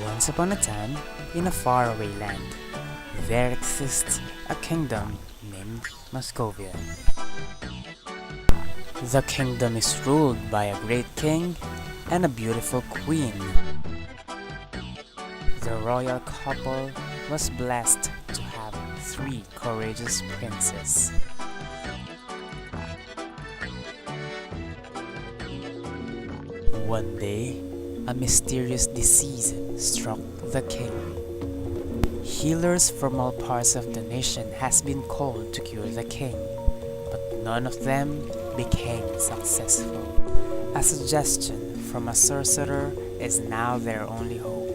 Once upon a time, in a faraway land, there exists a kingdom named Moscovia. The kingdom is ruled by a great king and a beautiful queen. The royal couple was blessed to have 3 courageous princes. One day, a mysterious disease struck the king. Healers from all parts of the nation has been called to cure the king, but none of them became successful. A suggestion from a sorcerer is now their only hope.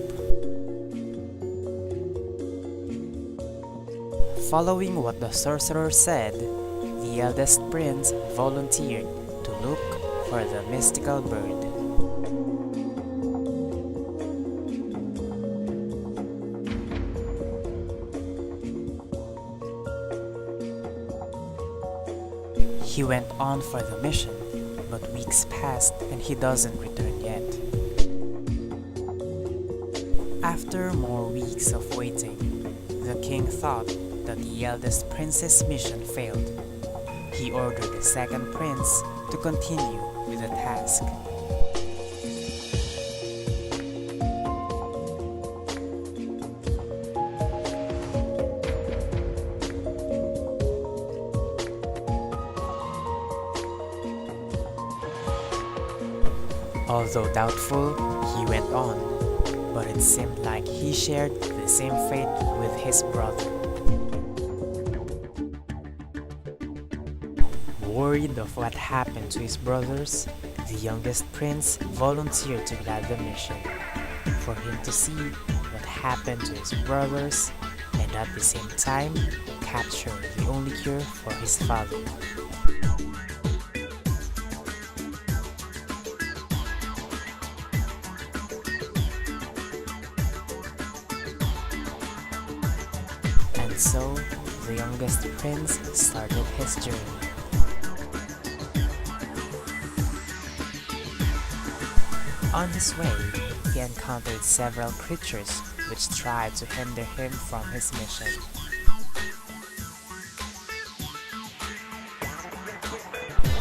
Following what the sorcerer said, the eldest prince volunteered to look for the mystical bird. He went on for the mission, but weeks passed and he doesn't return yet. After more weeks of waiting, the king thought that the eldest prince's mission failed. He ordered the second prince to continue with the task. Although doubtful, he went on, but it seemed like he shared the same fate with his brother. Worried of what happened to his brothers, the youngest prince volunteered to guide the mission, for him to see what happened to his brothers and at the same time capture the only cure for his father. And so, the youngest prince started his journey. On his way, he encountered several creatures which tried to hinder him from his mission.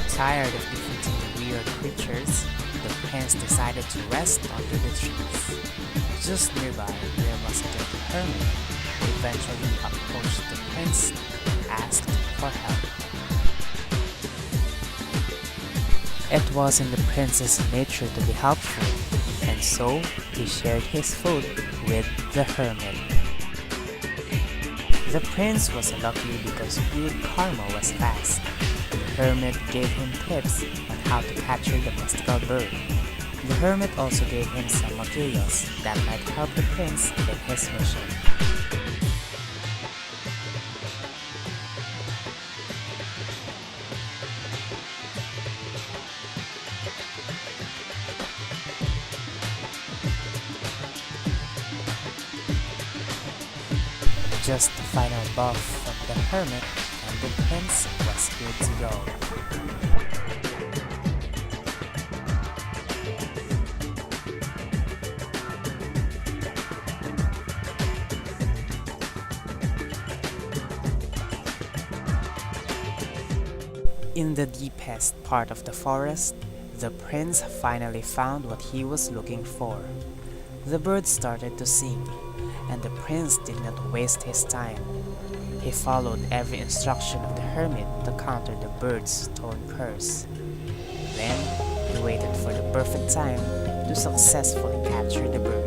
Tired of defeating the weird creatures, the prince decided to rest under the trees. Just nearby, there was a little hermit who eventually approached the prince and asked for help. It was in the prince's nature to be helpful, and so he shared his food with the hermit. The prince was lucky because good karma was fast. The hermit gave him tips on how to capture the mystical bird. The hermit also gave him some materials that might help the prince in his mission. Just the final buff from the hermit and the prince was good to go. In the deepest part of the forest, the prince finally found what he was looking for. The bird started to sing, and the prince did not waste his time. He followed every instruction of the hermit to counter the bird's stone curse. Then, he waited for the perfect time to successfully capture the bird.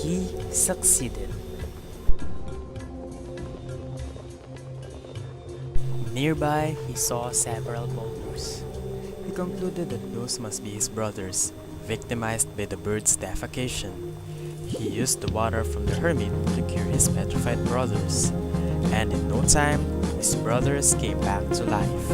He succeeded. Nearby, he saw several boulders. captors. He concluded that those must be his brothers, victimized by the bird's defecation. He used the water from the hermit to cure his petrified brothers, and in no time, his brothers came back to life.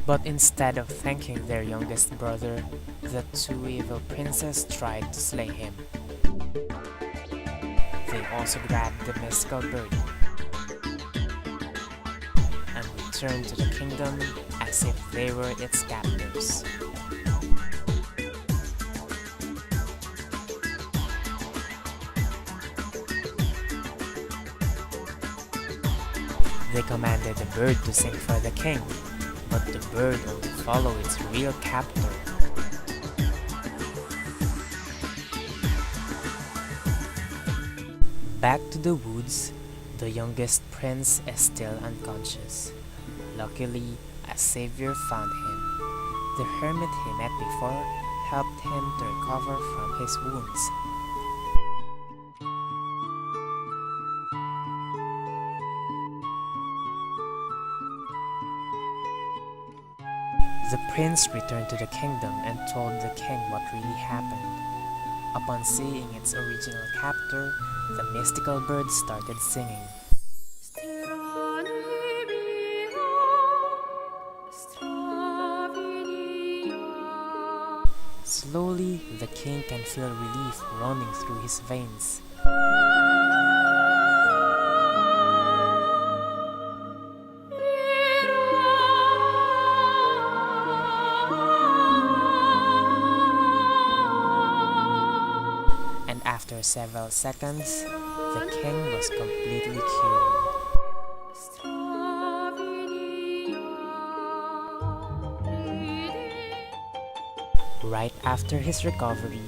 But instead of thanking their youngest brother, the two evil princes tried to slay him. They also grabbed the mystical bird and returned to the kingdom as if they were its captors. They commanded the bird to sing for the king, but the bird only followed its real captor. Back to the woods, the youngest prince is still unconscious. Luckily, a savior found him. The hermit he met before helped him to recover from his wounds. The prince returned to the kingdom and told the king what really happened. Upon seeing its original captor, the mystical bird started singing. Slowly, the king can feel relief running through his veins. And after several seconds, the king was completely cured. Right after his recovery,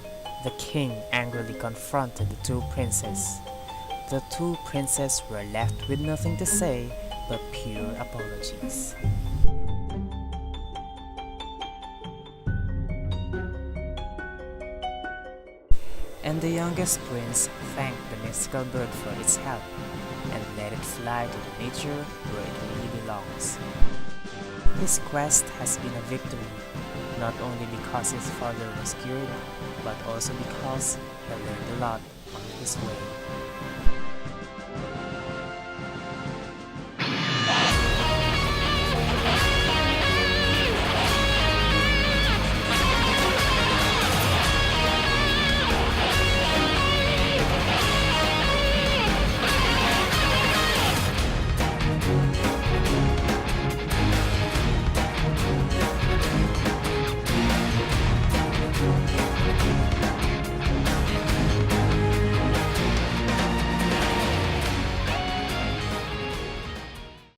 the king angrily confronted the two princes. The two princes were left with nothing to say but pure apologies. And the youngest prince thanked the mystical bird for its help and let it fly to the nature where it really belongs. His quest has been a victory, not only because his father was cured, but also because he learned a lot on his way.